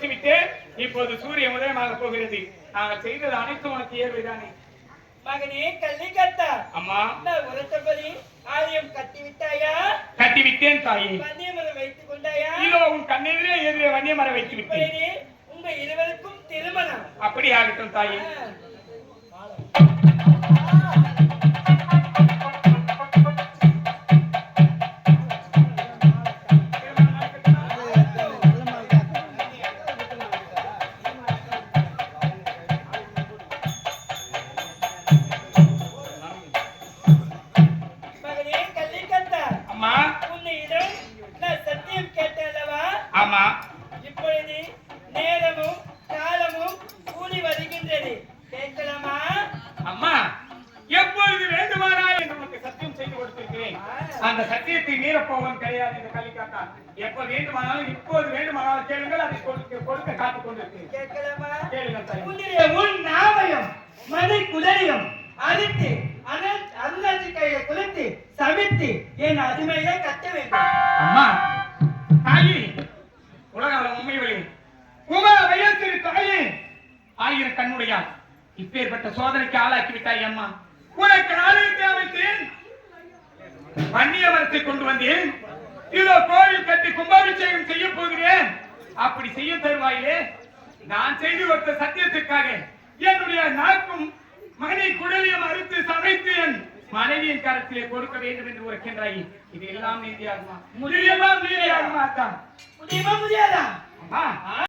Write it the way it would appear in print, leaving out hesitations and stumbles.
கொடுத்து விட்டு இப்போது சூரியன் உதயமாக போகிறது. நாங்கள் செய்தது அனைத்தும் உனக்கு ஏறுவதானே. மகனே கல்லிக்கத்தா, அம்மா உரத்தபடி ஆலயம் கட்டி விட்டாயா? கட்டி விட்டேன் தாயே. வன்னியமரம் வைத்துக் கொண்டாயா? இதோ உன் கண்ணெதிரே எதிரே வன்னியமரம் வைத்து விட்டேன். உங்க இருவருக்கும் திருமணம். அப்படி ஆகட்டும் தாயே. அந்த சத்தியத்தை மீறப்போவன் கிடையாது இந்த கலிக்காத்தா. எப்ப வேண்டுமானாலும் இப்போது வேண்டுமானாலும் கேளுங்கள், அதை கொடுக்க காத்துக் கொண்டிருக்கிறேன். உன் நாமயம் மனை குதிரையும் அழித்து அருளாட்சி கையை குளித்து சமைத்து என் அருமையை கட்ட வேண்டும். அம்மா தாயி, உலகால உண்மைகளே, உமா வயசிறு தாயே, ஆயிரம் கண்ணுடையார் இப்பேற்பட்ட சோதனைக்கு ஆளாக்கி விட்டாய் அம்மா. உனக்கு ஆலயத்தை அமைத்தேன், வன்னியமரத்தை கொண்டு வந்தேன், இதோ கோவில் கட்டி கும்பாபிஷேகம் செய்ய போகிறேன். அப்படி செய்ய தருவாயிலே நான் செய்து கொடுத்த சத்தியத்திற்காக என்னுடைய நாக்கும் மகனை குடலையும் அறுத்து சமைத்து என் மனைவியின் கரத்திலே கொடுக்க வேண்டும் என்று உரைக்கின்றாய். இது எல்லாம் நீதியாகுமா? முடியுமா? முடியாதுமா? முடியுமா? முடியாதா?